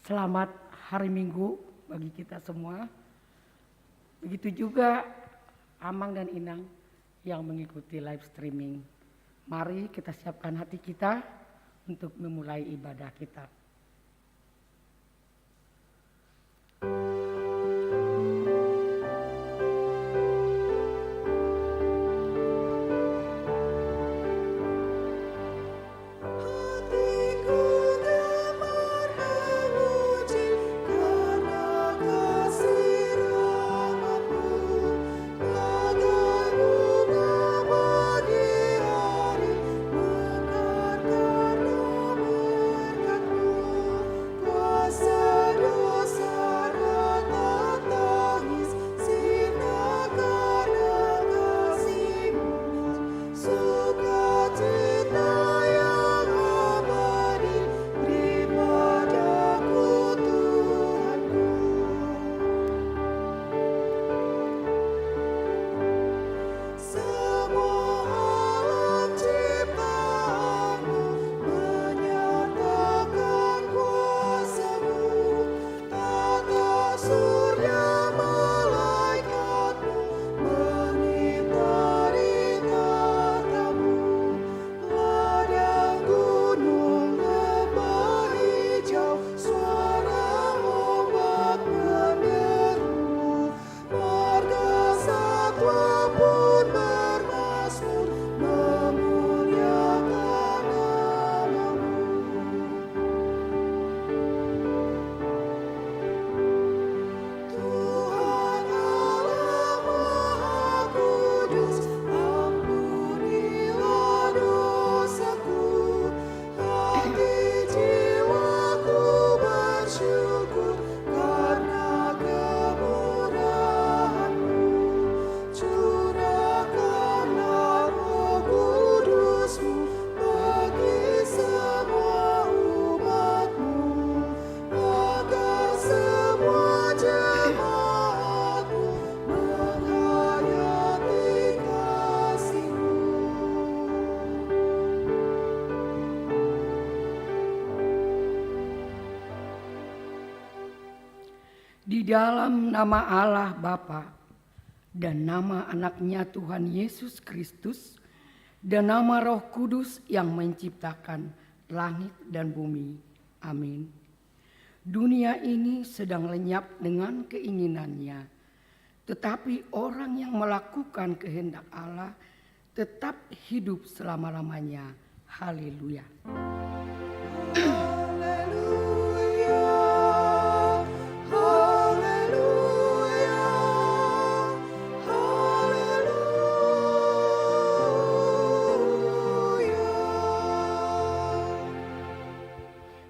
Selamat hari Minggu bagi kita semua. Begitu juga Amang dan Inang yang mengikuti live streaming. Mari kita siapkan hati kita untuk memulai ibadah kita. Di dalam nama Allah Bapa dan nama anaknya Tuhan Yesus Kristus dan nama Roh Kudus yang menciptakan langit dan bumi. Amin. Dunia ini sedang lenyap dengan keinginannya, tetapi orang yang melakukan kehendak Allah tetap hidup selama-lamanya. Haleluya.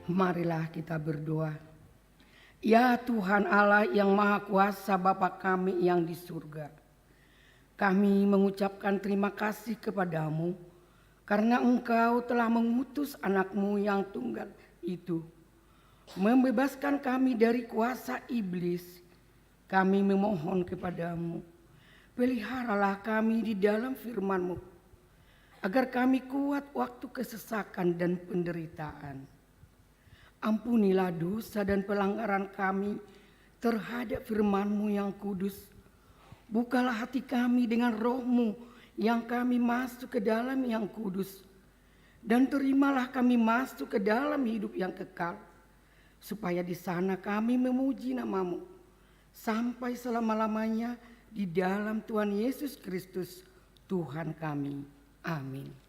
Marilah kita berdoa. Ya Tuhan Allah yang Maha Kuasa, Bapa kami yang di surga, kami mengucapkan terima kasih kepadamu karena Engkau telah mengutus anak-Mu yang tunggal itu, membebaskan kami dari kuasa iblis. Kami memohon kepadamu, peliharalah kami di dalam firman-Mu, agar kami kuat waktu kesesakan dan penderitaan. Ampunilah dosa dan pelanggaran kami terhadap firman-Mu yang kudus. Bukalah hati kami dengan Roh-Mu yang kami masuk ke dalam yang kudus. Dan terimalah kami masuk ke dalam hidup yang kekal, supaya di sana kami memuji nama-Mu sampai selama-lamanya di dalam Tuhan Yesus Kristus Tuhan kami. Amin.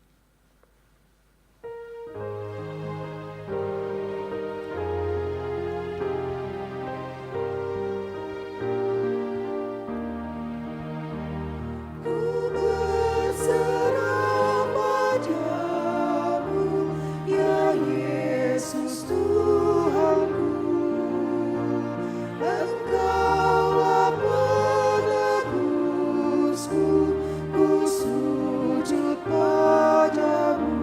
Ku sujud padamu.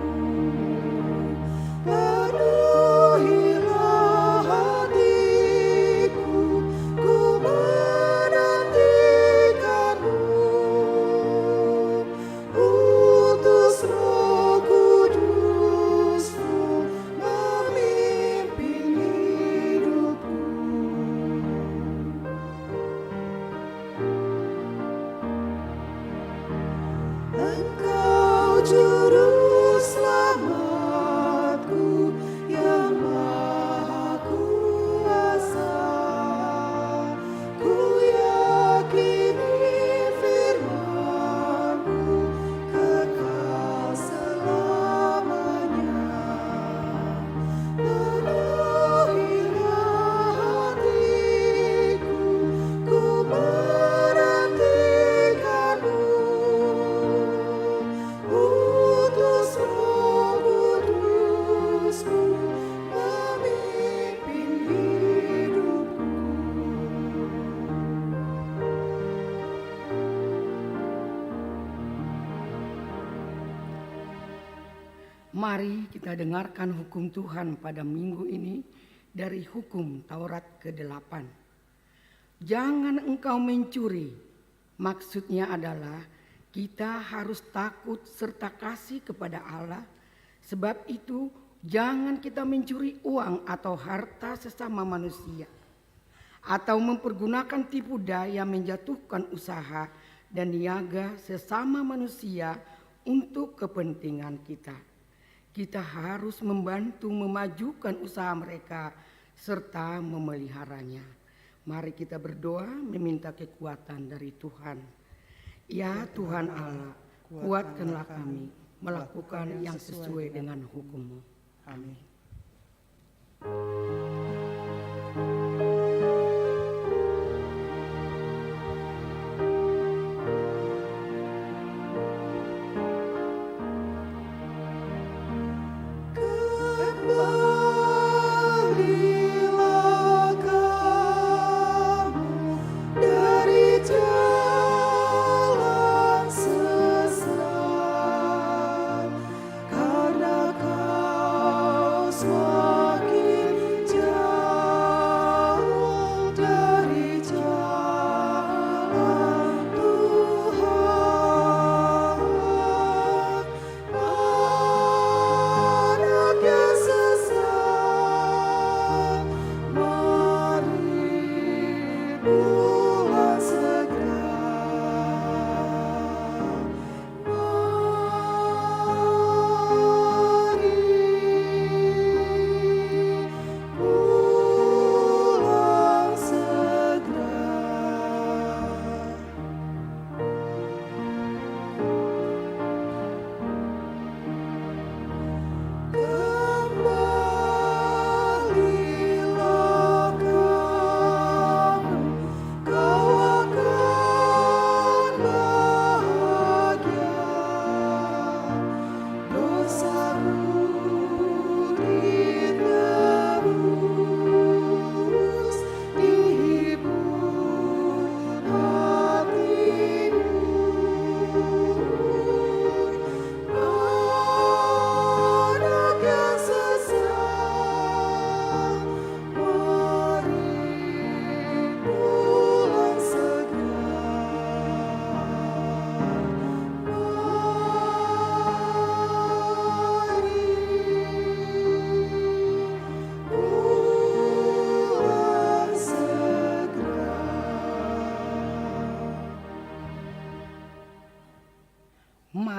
Mari kita dengarkan hukum Tuhan pada minggu ini dari hukum Taurat ke-8. Jangan engkau mencuri. Maksudnya adalah kita harus takut serta kasih kepada Allah. Sebab itu jangan kita mencuri uang atau harta sesama manusia, atau mempergunakan tipu daya menjatuhkan usaha dan niaga sesama manusia untuk kepentingan kita. Kita harus membantu memajukan usaha mereka serta memeliharanya. Mari kita berdoa meminta kekuatan dari Tuhan. Ya Tuhan Allah, kuatkanlah kami melakukan yang sesuai dengan hukum-Mu. Amin.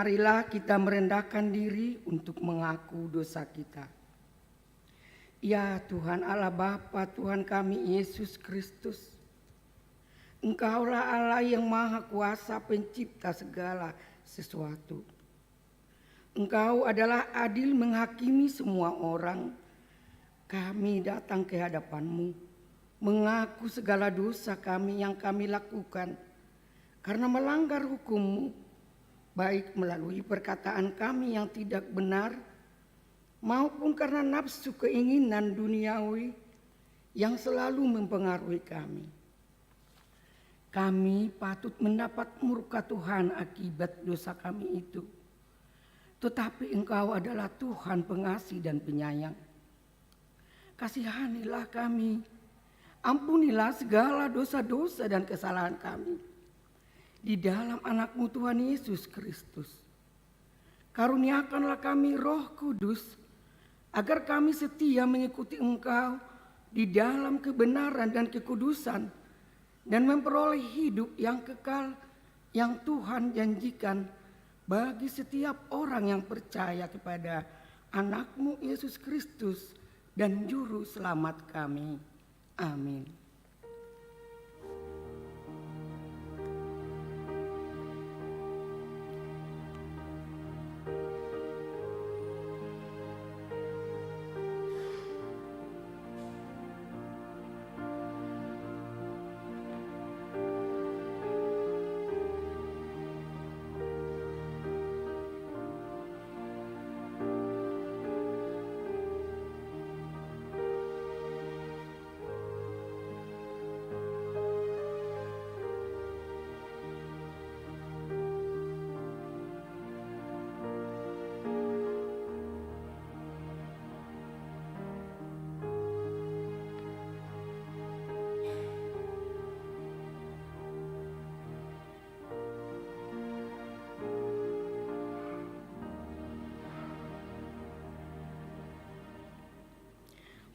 Marilah kita merendahkan diri untuk mengaku dosa kita. Ya Tuhan Allah Bapa Tuhan kami Yesus Kristus, Engkaulah Allah yang Maha Kuasa pencipta segala sesuatu. Engkau adalah adil menghakimi semua orang. Kami datang ke hadapan-Mu, mengaku segala dosa kami yang kami lakukan karena melanggar hukum-Mu, baik melalui perkataan kami yang tidak benar maupun karena nafsu keinginan duniawi yang selalu mempengaruhi kami. Kami patut mendapat murka Tuhan akibat dosa kami itu. Tetapi Engkau adalah Tuhan pengasih dan penyayang. Kasihanilah kami, ampunilah segala dosa-dosa dan kesalahan kami di dalam anak-Mu Tuhan Yesus Kristus. Karuniakanlah kami Roh Kudus, agar kami setia mengikuti Engkau di dalam kebenaran dan kekudusan, dan memperoleh hidup yang kekal yang Tuhan janjikan bagi setiap orang yang percaya kepada anak-Mu Yesus Kristus dan Juru Selamat kami. Amin.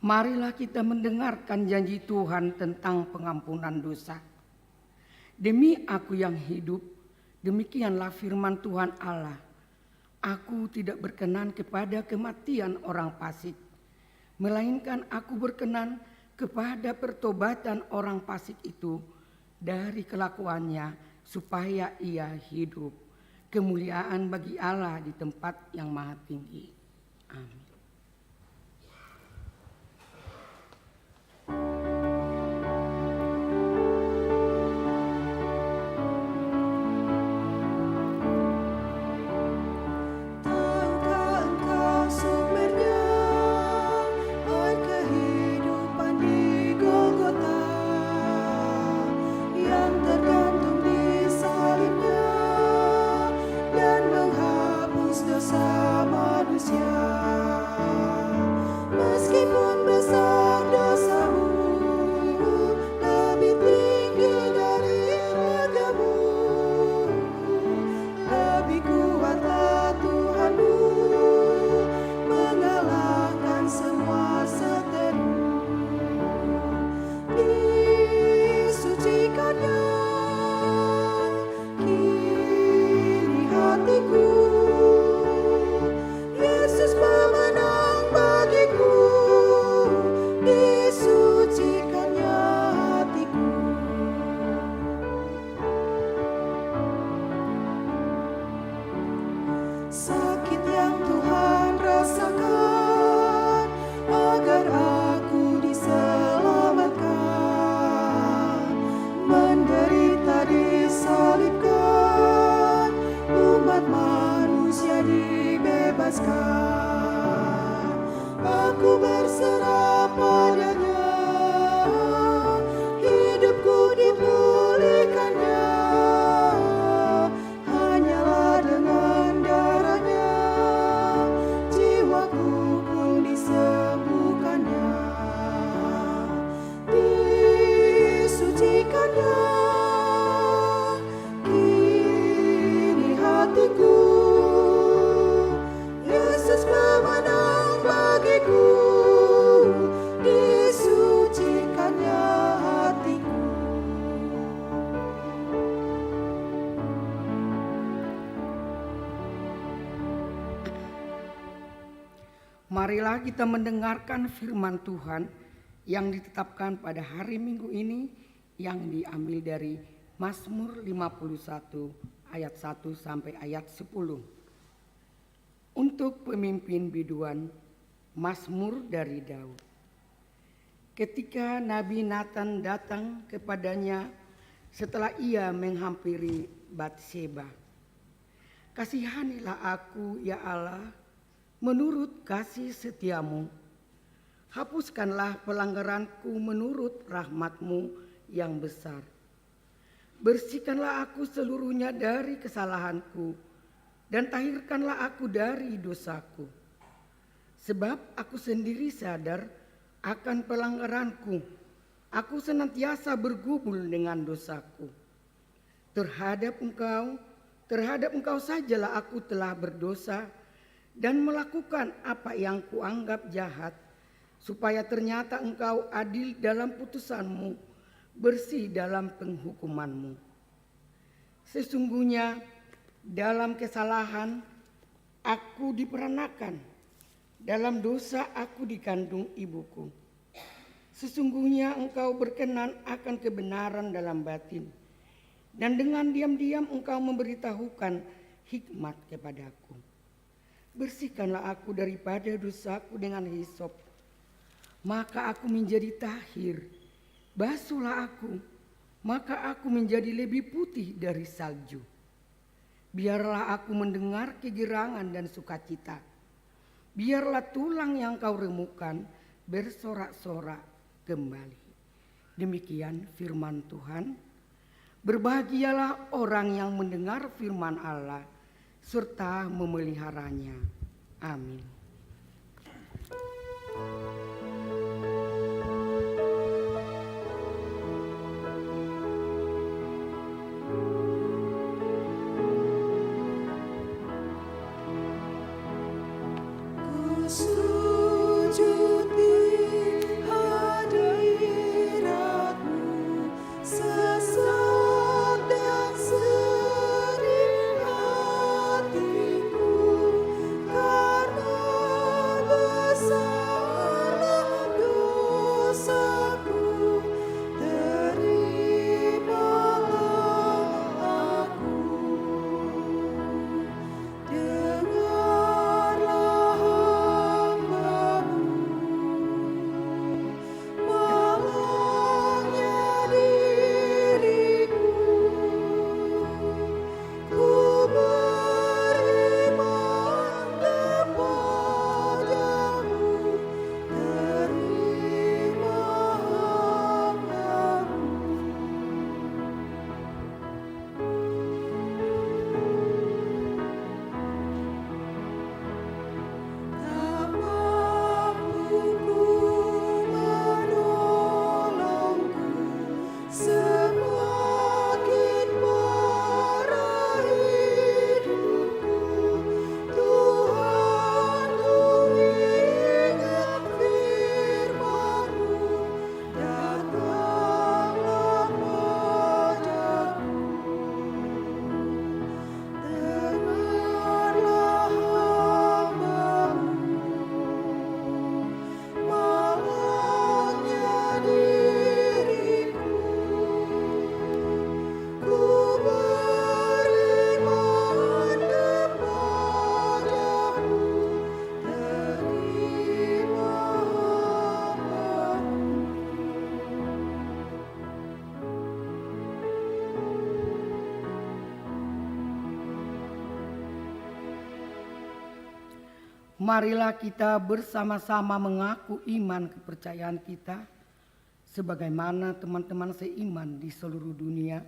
Marilah kita mendengarkan janji Tuhan tentang pengampunan dosa. Demi aku yang hidup, demikianlah firman Tuhan Allah. Aku tidak berkenan kepada kematian orang fasik, melainkan aku berkenan kepada pertobatan orang fasik itu dari kelakuannya supaya ia hidup. Kemuliaan bagi Allah di tempat yang maha tinggi. Amin. Aku berserah padanya, hidupku dipulihkannya, hanyalah dengan darahnya, jiwaku pun disembuhkannya, disucikannya, kini hatiku Yesus pemenang bagiku, disucikannya hatiku. Marilah kita mendengarkan firman Tuhan yang ditetapkan pada hari Minggu ini yang diambil dari Mazmur 51 ayat 1 sampai ayat 10. Untuk pemimpin biduan, Mazmur dari Daud. Ketika Nabi Nathan datang kepadanya setelah ia menghampiri Batseba, kasihanilah aku ya Allah menurut kasih setiamu, hapuskanlah pelanggaranku menurut rahmatmu yang besar. Bersihkanlah aku seluruhnya dari kesalahanku, dan tahirkanlah aku dari dosaku. Sebab aku sendiri sadar akan pelanggaranku, aku senantiasa bergumul dengan dosaku. Terhadap engkau sajalah aku telah berdosa dan melakukan apa yang kuanggap jahat, supaya ternyata engkau adil dalam putusanmu, bersih dalam penghukumanmu. Sesungguhnya dalam kesalahan aku diperanakan, dalam dosa aku dikandung ibuku. Sesungguhnya engkau berkenan akan kebenaran dalam batin, dan dengan diam-diam engkau memberitahukan hikmat kepadaku. Bersihkanlah aku daripada dosaku dengan hisop, maka aku menjadi tahir. Basuhlah aku, maka aku menjadi lebih putih dari salju. Biarlah aku mendengar kegirangan dan sukacita. Biarlah tulang yang kau remukan bersorak-sorak kembali. Demikian firman Tuhan. Berbahagialah orang yang mendengar firman Allah serta memeliharanya. Amin. Sujud di marilah kita bersama-sama mengaku iman kepercayaan kita sebagaimana teman-teman seiman di seluruh dunia.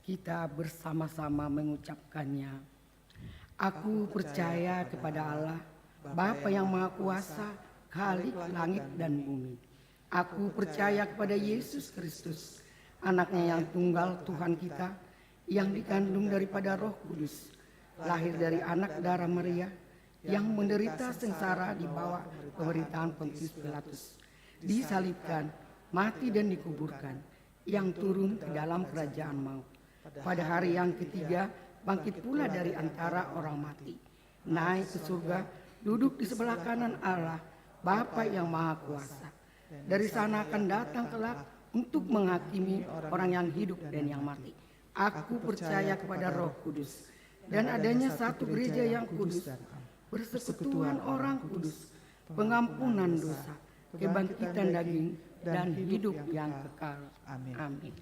Kita bersama-sama mengucapkannya. Aku percaya kepada Allah, Bapa yang Maha Kuasa, Khalik langit dan bumi. Aku percaya kepada Yesus Kristus, Anaknya yang tunggal Tuhan kita, yang dikandung daripada Roh Kudus, lahir dari anak darah Maria, yang menderita sengsara di bawah pemerintahan Pontius Pilatus, disalibkan, mati dan dikuburkan, yang turun ke dalam kerajaan maut. Pada hari yang ketiga bangkit pula dari antara orang mati, naik ke surga, duduk di sebelah kanan Allah, Bapa yang Maha Kuasa. Dari sana akan datang kelak untuk menghakimi orang yang hidup dan yang mati. Aku percaya kepada Roh Kudus dan adanya satu gereja yang kudus, persekutuan orang kudus, pengampunan dosa, kebangkitan daging, dan hidup yang kekal. Amin.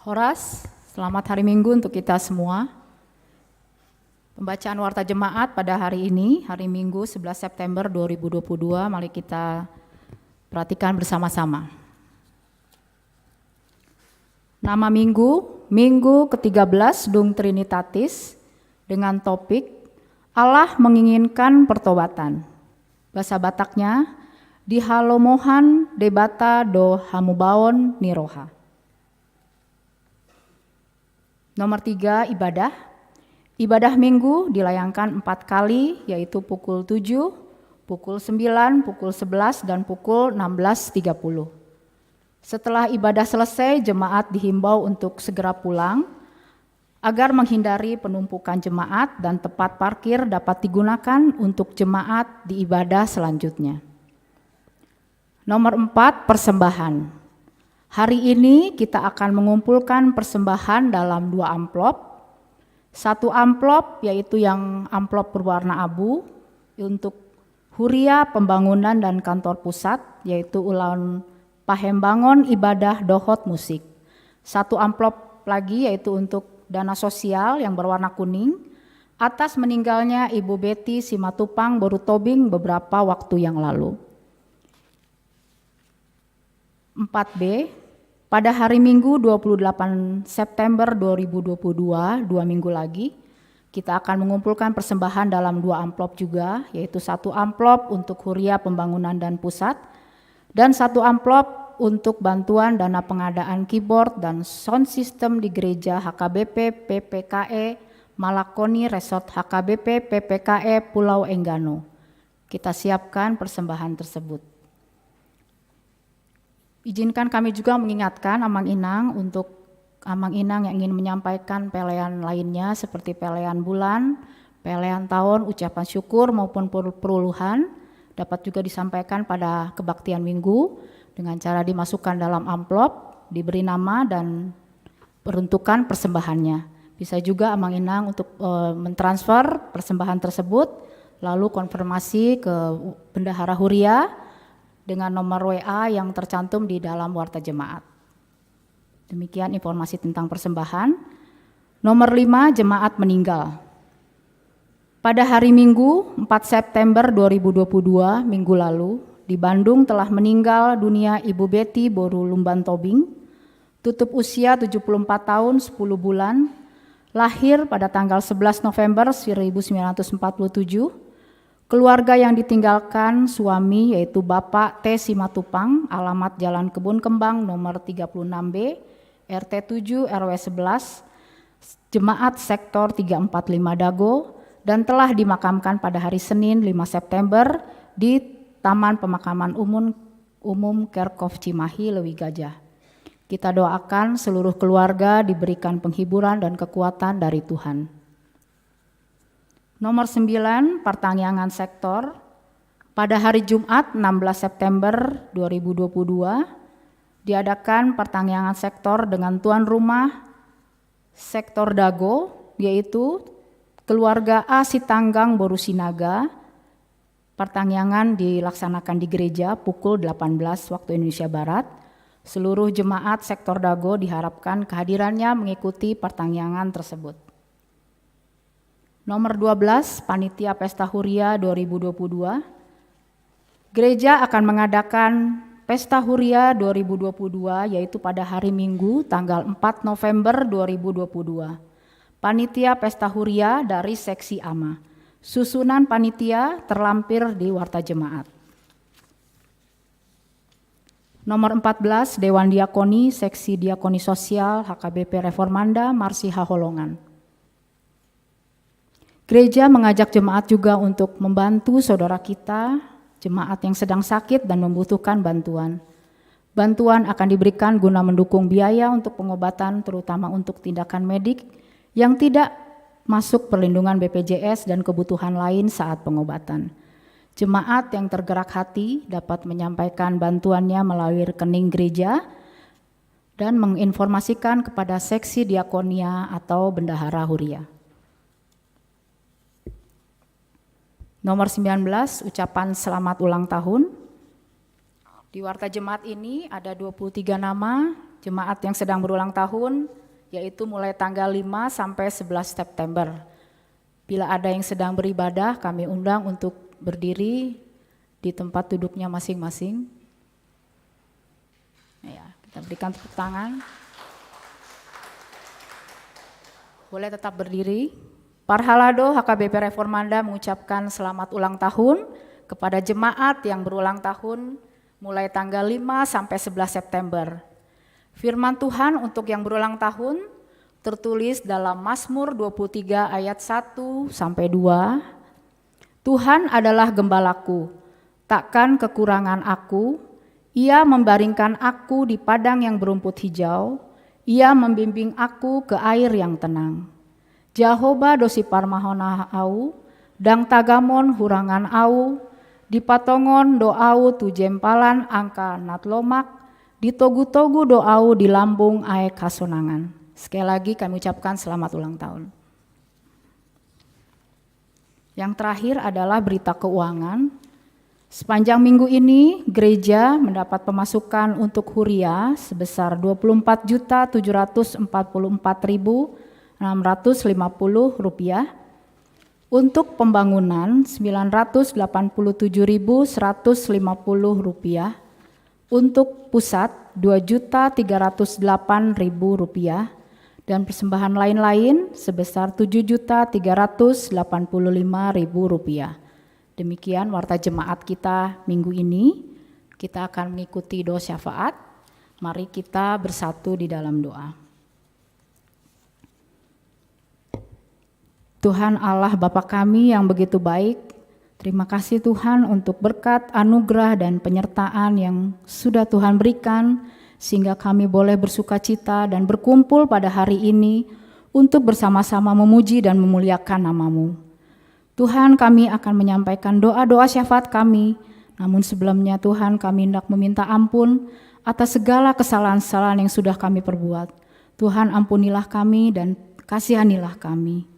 Horas, selamat hari Minggu untuk kita semua. Pembacaan Warta Jemaat pada hari ini, hari Minggu 11 September 2022, mari kita perhatikan bersama-sama. Nama Minggu, Minggu ke-13 Dung Trinitatis, dengan topik Allah menginginkan pertobatan. Bahasa Bataknya, di halomohan debata do hamubaon niroha. Nomor 3, ibadah. Ibadah Minggu dilayangkan 4 kali, yaitu pukul 7, pukul 9, pukul 11, dan pukul 16.30. Setelah ibadah selesai, jemaat dihimbau untuk segera pulang, agar menghindari penumpukan jemaat dan tempat parkir dapat digunakan untuk jemaat di ibadah selanjutnya. Nomor 4, persembahan. Hari ini kita akan mengumpulkan persembahan dalam 2 amplop. 1 amplop yaitu yang amplop berwarna abu untuk Huria Pembangunan dan Kantor Pusat, yaitu Ulaun Pahembangon Ibadah Dohot Musik. 1 amplop lagi yaitu untuk dana sosial yang berwarna kuning atas meninggalnya Ibu Betty Simatupang Borutobing beberapa waktu yang lalu. 4B, pada hari Minggu 28 September 2022, 2 minggu lagi, kita akan mengumpulkan persembahan dalam 2 amplop juga, yaitu 1 amplop untuk Huria Pembangunan dan Pusat, dan 1 amplop untuk bantuan dana pengadaan keyboard dan sound system di gereja HKBP PPKE Malakoni Resort HKBP PPKE Pulau Enggano. Kita siapkan persembahan tersebut. Izinkan kami juga mengingatkan Amang Inang untuk Amang Inang yang ingin menyampaikan pelean lainnya seperti pelean bulan, pelean tahun, ucapan syukur maupun peruluhan dapat juga disampaikan pada kebaktian minggu dengan cara dimasukkan dalam amplop, diberi nama dan peruntukan persembahannya. Bisa juga Amang Inang untuk mentransfer persembahan tersebut lalu konfirmasi ke Bendahara Huria dengan nomor WA yang tercantum di dalam Warta Jemaat. Demikian informasi tentang persembahan. Nomor 5, jemaat meninggal. Pada hari Minggu 4 September 2022, minggu lalu, di Bandung telah meninggal dunia Ibu Betty Boru Lumban Tobing, tutup usia 74 tahun 10 bulan, lahir pada tanggal 11 November 1947, keluarga yang ditinggalkan suami yaitu Bapak T. Simatupang, alamat Jalan Kebun Kembang nomor 36B, RT 7 RW 11, Jemaat Sektor 345 Dago, dan telah dimakamkan pada hari Senin 5 September di Taman Pemakaman Umum Kerkhof Cimahi, Lewi Gajah. Kita doakan seluruh keluarga diberikan penghiburan dan kekuatan dari Tuhan. Nomor 9, pertangyangan sektor. Pada hari Jumat 16 September 2022 diadakan pertangyangan sektor dengan tuan rumah sektor Dago, yaitu keluarga A Sitanggang Boru Sinaga, pertangyangan dilaksanakan di gereja pukul 18 waktu Indonesia Barat. Seluruh jemaat sektor Dago diharapkan kehadirannya mengikuti pertangyangan tersebut. Nomor 12, Panitia Pesta Huria 2022. Gereja akan mengadakan Pesta Huria 2022 yaitu pada hari Minggu tanggal 4 November 2022. Panitia Pesta Huria dari Seksi AMA. Susunan panitia terlampir di Warta Jemaat. Nomor 14, Dewan Diakoni, Seksi Diakoni Sosial, HKBP Reformanda, Marsi Haholongan. Gereja mengajak jemaat juga untuk membantu saudara kita, jemaat yang sedang sakit dan membutuhkan bantuan. Bantuan akan diberikan guna mendukung biaya untuk pengobatan, terutama untuk tindakan medik yang tidak masuk perlindungan BPJS dan kebutuhan lain saat pengobatan. Jemaat yang tergerak hati dapat menyampaikan bantuannya melalui rekening gereja dan menginformasikan kepada seksi diakonia atau bendahara huria. Nomor 19, ucapan selamat ulang tahun. Di Warta Jemaat ini ada 23 nama jemaat yang sedang berulang tahun, yaitu mulai tanggal 5 sampai 11 September. Bila ada yang sedang beribadah, kami undang untuk berdiri di tempat duduknya masing-masing. Ya, kita berikan tepuk tangan. Boleh tetap berdiri. Parhalado HKBP Reformanda mengucapkan selamat ulang tahun kepada jemaat yang berulang tahun mulai tanggal 5 sampai 11 September. Firman Tuhan untuk yang berulang tahun tertulis dalam Mazmur 23 ayat 1 sampai 2. Tuhan adalah gembalaku, takkan kekurangan aku. Ia membaringkan aku di padang yang berumput hijau. Ia membimbing aku ke air yang tenang. Jehovah dosi parmahona au, dang tagamon hurangan au, di patongon doau tu jempalan angka natlomak, di togu-togu doau di lambung ae kasonangan. Sekali lagi kami ucapkan selamat ulang tahun. Yang terakhir adalah berita keuangan. Sepanjang minggu ini gereja mendapat pemasukan untuk huria sebesar Rp24.744.650, untuk pembangunan Rp987.150, untuk pusat Rp2.308.000, dan persembahan lain-lain sebesar Rp7.385.000. Demikian Warta Jemaat kita minggu ini. Kita akan mengikuti doa syafaat. Mari kita bersatu di dalam doa. Tuhan Allah Bapa kami yang begitu baik, terima kasih Tuhan untuk berkat, anugerah, dan penyertaan yang sudah Tuhan berikan, sehingga kami boleh bersukacita dan berkumpul pada hari ini untuk bersama-sama memuji dan memuliakan nama-Mu. Tuhan, kami akan menyampaikan doa-doa syafaat kami, namun sebelumnya Tuhan kami hendak meminta ampun atas segala kesalahan-kesalahan yang sudah kami perbuat. Tuhan, ampunilah kami dan kasihanilah kami.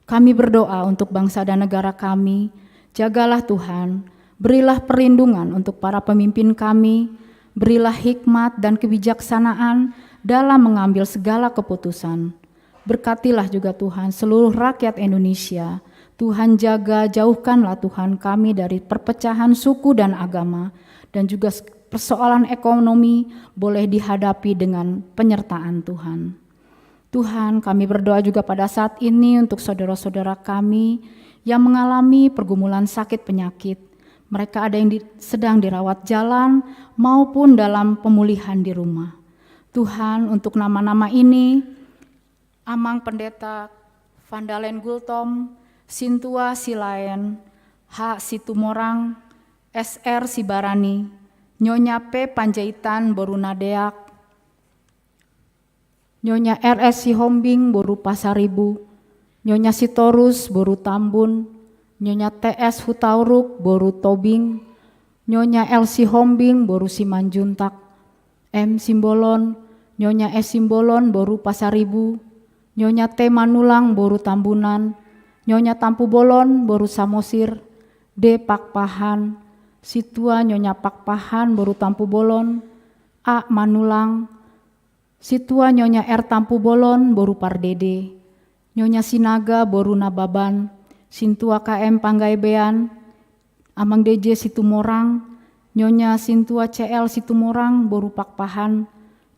Kami berdoa untuk bangsa dan negara kami, jagalah Tuhan, berilah perlindungan untuk para pemimpin kami, berilah hikmat dan kebijaksanaan dalam mengambil segala keputusan. Berkatilah juga Tuhan seluruh rakyat Indonesia. Tuhan jaga, jauhkanlah Tuhan kami dari perpecahan suku dan agama, dan juga persoalan ekonomi boleh dihadapi dengan penyertaan Tuhan. Tuhan, kami berdoa juga pada saat ini untuk saudara-saudara kami yang mengalami pergumulan sakit penyakit. Mereka ada yang sedang dirawat jalan maupun dalam pemulihan di rumah. Tuhan, untuk nama-nama ini, Amang Pendeta Vandalen Gultom, Sintua Silaen, H. Situmorang, SR Sibarani, Nyonya P. Panjaitan Borunadeak, Nyonya RS Sihombing Boru Pasaribu, Nyonya Sitorus Boru Tambun, Nyonya TS Hutauruk Boru Tobing, Nyonya L Sihombing Boru Simanjuntak, M Simbolon, Nyonya S Simbolon Boru Pasaribu, Nyonya T Manulang Boru Tambunan, Nyonya Tampu Bolon boru Samosir, D. Pakpahan, Situa Nyonya Pakpahan boru Tampu Bolon, A. Manulang, Situa Nyonya R. Tampu Bolon boru Pardede, Nyonya Sinaga boru Nababan, Sintua KM Panggaibean, Amang DJ Situmorang, Nyonya Sintua CL Situmorang boru Pakpahan,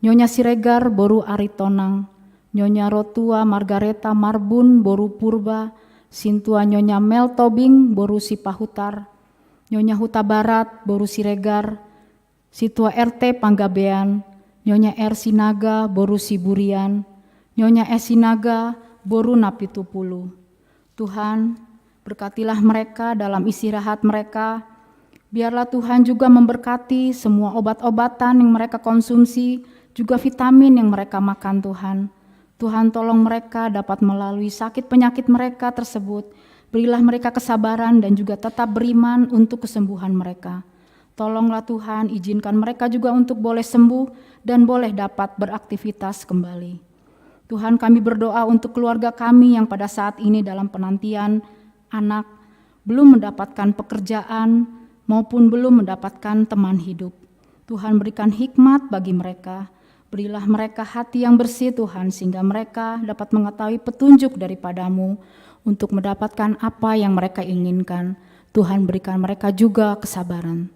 Nyonya Siregar boru Aritonang, Nyonya Rotua Margareta Marbun boru Purba, Sintua Nyonya Mel Tobing boru Sipahutar, Nyonya Huta Barat boru Siregar, Situa RT Panggabean, Nyonya R. Sinaga boru Siburian, Nyonya S. Sinaga boru Napitupulu. Tuhan, berkatilah mereka dalam istirahat mereka. Biarlah Tuhan juga memberkati semua obat-obatan yang mereka konsumsi, juga vitamin yang mereka makan Tuhan. Tuhan tolong mereka dapat melalui sakit penyakit mereka tersebut. Berilah mereka kesabaran dan juga tetap beriman untuk kesembuhan mereka. Tolonglah Tuhan, izinkan mereka juga untuk boleh sembuh dan boleh dapat beraktivitas kembali. Tuhan, kami berdoa untuk keluarga kami yang pada saat ini dalam penantian anak, belum mendapatkan pekerjaan maupun belum mendapatkan teman hidup. Tuhan, berikan hikmat bagi mereka. Berilah mereka hati yang bersih Tuhan, sehingga mereka dapat mengetahui petunjuk daripada-Mu untuk mendapatkan apa yang mereka inginkan. Tuhan, berikan mereka juga kesabaran.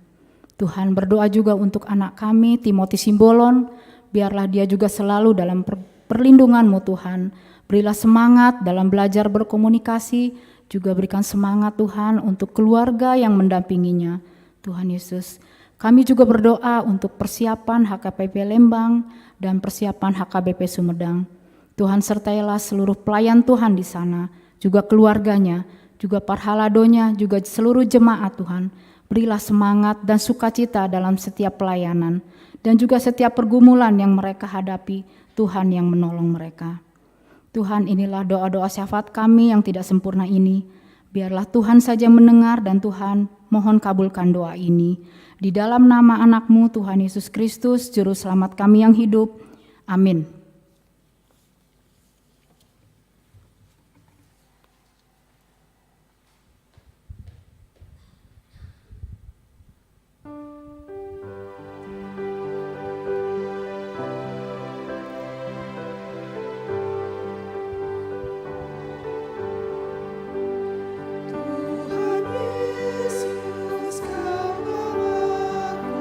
Tuhan, berdoa juga untuk anak kami, Timothy Simbolon, biarlah dia juga selalu dalam perlindungan-Mu Tuhan. Berilah semangat dalam belajar berkomunikasi, juga berikan semangat Tuhan untuk keluarga yang mendampinginya. Tuhan Yesus, kami juga berdoa untuk persiapan HKBP Lembang dan persiapan HKBP Sumedang. Tuhan, sertailah seluruh pelayan Tuhan di sana, juga keluarganya, juga parhaladonya, juga seluruh jemaat Tuhan. Berilah semangat dan sukacita dalam setiap pelayanan, dan juga setiap pergumulan yang mereka hadapi, Tuhan yang menolong mereka. Tuhan, inilah doa-doa syafaat kami yang tidak sempurna ini. Biarlah Tuhan saja mendengar, dan Tuhan mohon kabulkan doa ini. Di dalam nama anak-Mu Tuhan Yesus Kristus, Juru Selamat kami yang hidup. Amin. Tuhan Yesus, Kau Balaku,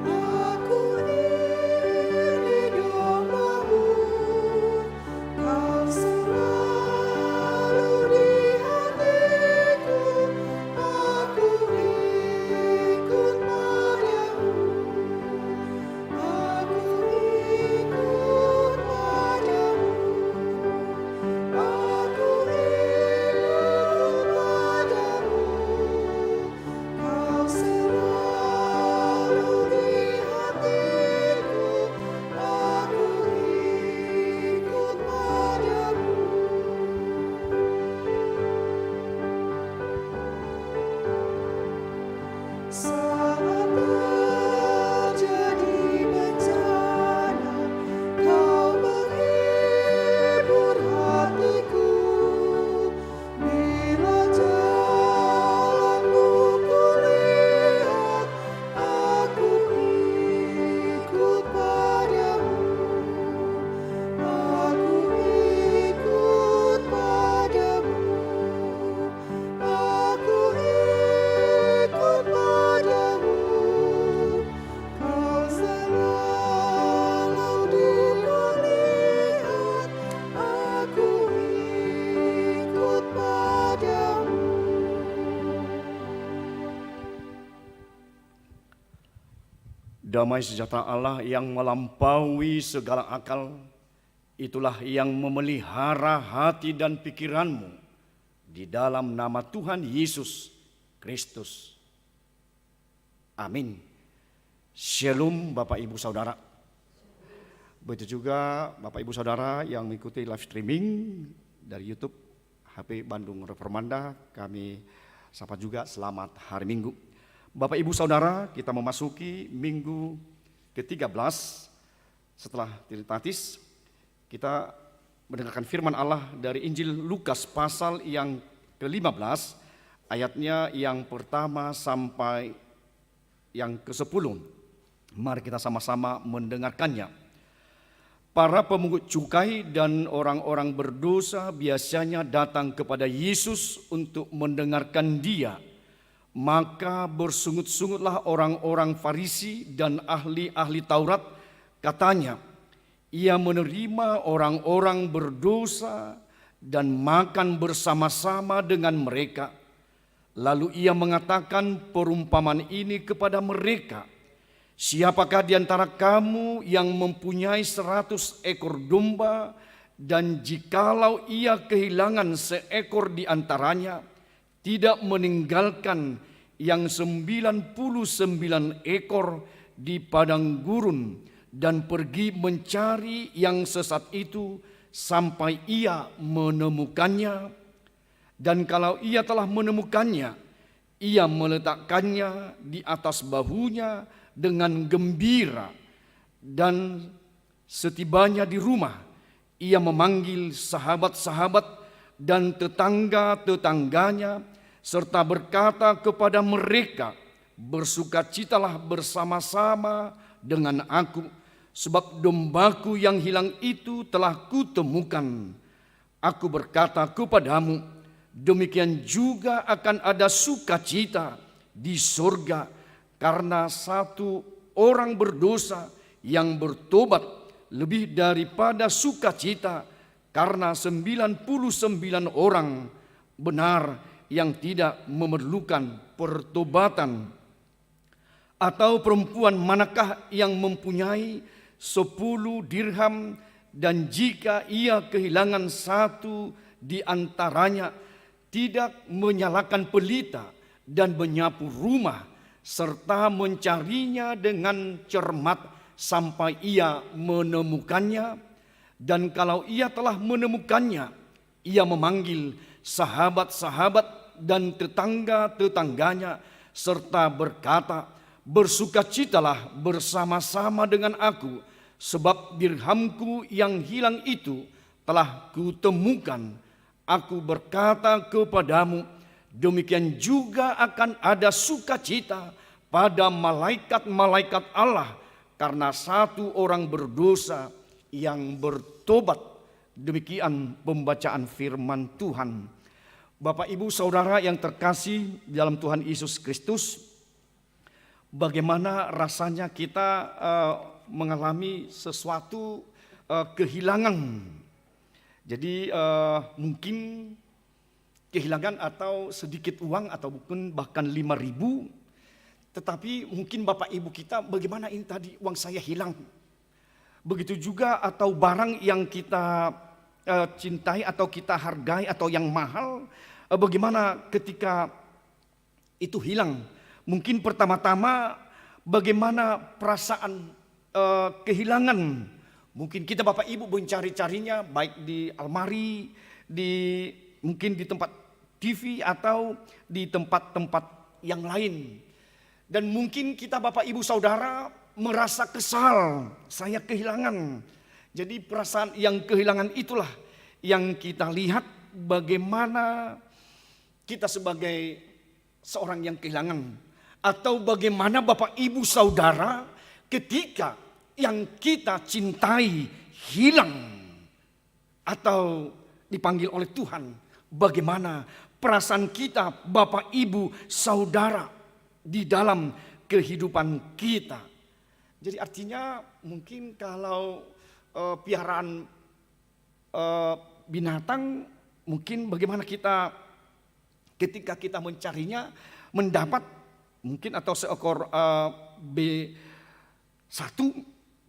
aku ini domba-Mu. Kau selalu di hatiku, aku ikut padamu. Aku ikut padamu. Aku ikut padamu. Kau selalu di hatiku, aku ikut padamu. Saat terjadi bencana, Kau menghibur hatiku. Bila jalanmu kulihat, aku ikut padamu. Aku ikut padamu. Aku ikut padamu. Kau selalu dikulihat, aku ikut padamu. Damai sejahtera Allah yang melampaui segala akal, itulah yang memelihara hati dan pikiranmu di dalam nama Tuhan Yesus Kristus. Amin. Shalom Bapak Ibu Saudara. Begitu juga Bapak Ibu Saudara yang mengikuti live streaming dari YouTube HP Bandung Reformanda, kami sapa juga selamat hari Minggu. Bapak Ibu Saudara, kita memasuki minggu ke-13 setelah Trinitatis. Kita mendengarkan firman Allah dari Injil Lukas pasal yang ke-15, ayatnya yang pertama sampai yang ke-10. Mari kita sama-sama mendengarkannya. Para pemungut cukai dan orang-orang berdosa biasanya datang kepada Yesus untuk mendengarkan Dia. Maka bersungut-sungutlah orang-orang Farisi dan ahli-ahli Taurat, katanya, ia menerima orang-orang berdosa dan makan bersama-sama dengan mereka. Lalu ia mengatakan perumpamaan ini kepada mereka. Siapakah di antara kamu yang mempunyai 100 ekor domba, dan jikalau ia kehilangan seekor di antaranya, tidak meninggalkan yang 99 ekor di padang gurun dan pergi mencari yang sesat itu sampai ia menemukannya? Dan kalau ia telah menemukannya, ia meletakkannya di atas bahunya dengan gembira, dan setibanya di rumah, ia memanggil sahabat-sahabat dan tetangga-tetangganya, serta berkata kepada mereka, bersukacitalah bersama-sama dengan aku, sebab dombaku yang hilang itu telah kutemukan. Aku berkata kepadamu, demikian juga akan ada sukacita di surga karena satu orang berdosa yang bertobat lebih daripada sukacita karena 99 orang benar yang tidak memerlukan pertobatan. Atau perempuan manakah yang mempunyai 10 dirham, dan jika ia kehilangan satu di antaranya, tidak menyalakan pelita dan menyapu rumah, serta mencarinya dengan cermat sampai ia menemukannya? Dan kalau ia telah menemukannya, ia memanggil sahabat-sahabat dan tetangga-tetangganya, serta berkata, bersukacitalah bersama-sama dengan aku, sebab dirhamku yang hilang itu telah kutemukan. Aku berkata kepadamu, demikian juga akan ada sukacita pada malaikat-malaikat Allah karena satu orang berdosa yang bertobat. Demikian pembacaan firman Tuhan. Bapak, Ibu, Saudara yang terkasih dalam Tuhan Yesus Kristus, bagaimana rasanya kita mengalami sesuatu kehilangan. Jadi mungkin kehilangan atau sedikit uang atau mungkin bahkan 5.000, tetapi mungkin Bapak Ibu kita, bagaimana ini tadi uang saya hilang. Begitu juga atau barang yang kita cintai atau kita hargai atau yang mahal, bagaimana ketika itu hilang. Mungkin pertama-tama bagaimana perasaan kehilangan. Mungkin kita Bapak Ibu mencari-carinya baik di almari, mungkin di tempat TV atau di tempat-tempat yang lain. Dan mungkin kita Bapak Ibu Saudara merasa kesal, saya kehilangan. Jadi perasaan yang kehilangan itulah yang kita lihat bagaimana kita sebagai seorang yang kehilangan. Atau bagaimana Bapak Ibu Saudara ketika yang kita cintai hilang atau dipanggil oleh Tuhan. Bagaimana perasaan kita Bapak Ibu Saudara di dalam kehidupan kita. Jadi artinya mungkin kalau piaraan binatang, mungkin bagaimana kita ketika kita mencarinya mendapat mungkin atau seekor B1,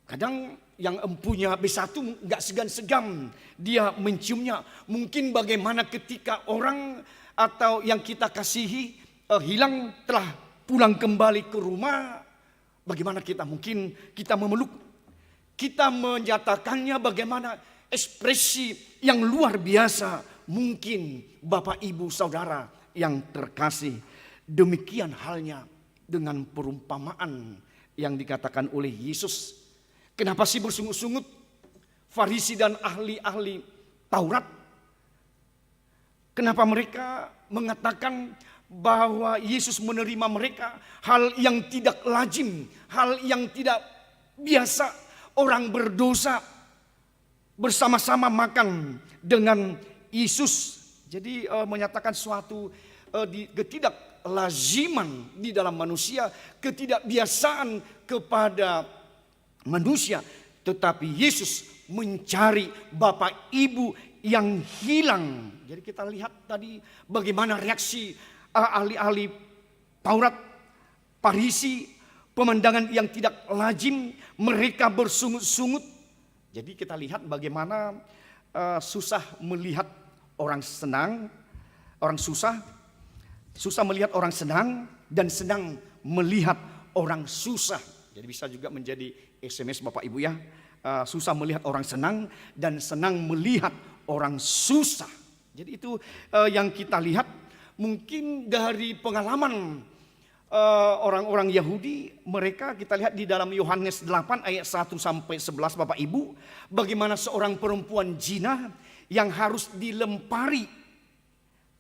kadang yang empunya B1 nggak segan-segan dia menciumnya. Mungkin bagaimana ketika orang atau yang kita kasihi hilang telah pulang kembali ke rumah, bagaimana kita mungkin kita memeluk, kita menyatakannya bagaimana ekspresi yang luar biasa. Mungkin Bapak Ibu Saudara yang terkasih, demikian halnya dengan perumpamaan yang dikatakan oleh Yesus. Kenapa sih bersungut-sungut Farisi dan ahli-ahli Taurat? Kenapa mereka mengatakan bahwa Yesus menerima mereka, hal yang tidak lazim, hal yang tidak biasa. Orang berdosa bersama-sama makan dengan Yesus. Jadi menyatakan suatu ketidaklaziman di dalam manusia, ketidakbiasaan kepada manusia. Tetapi Yesus mencari Bapak Ibu yang hilang. Jadi kita lihat tadi bagaimana reaksi ahli-ahli Taurat, Farisi, pemandangan yang tidak lazim, mereka bersungut-sungut. Jadi kita lihat bagaimana susah melihat orang senang, orang susah melihat orang senang, dan senang melihat orang susah. Jadi bisa juga menjadi SMS Bapak Ibu ya. Susah melihat orang senang dan senang melihat orang susah. Jadi itu yang kita lihat mungkin dari pengalaman orang-orang Yahudi. Mereka kita lihat di dalam Yohanes 8 ayat 1 sampai 11 Bapak Ibu. Bagaimana seorang perempuan zina yang harus dilempari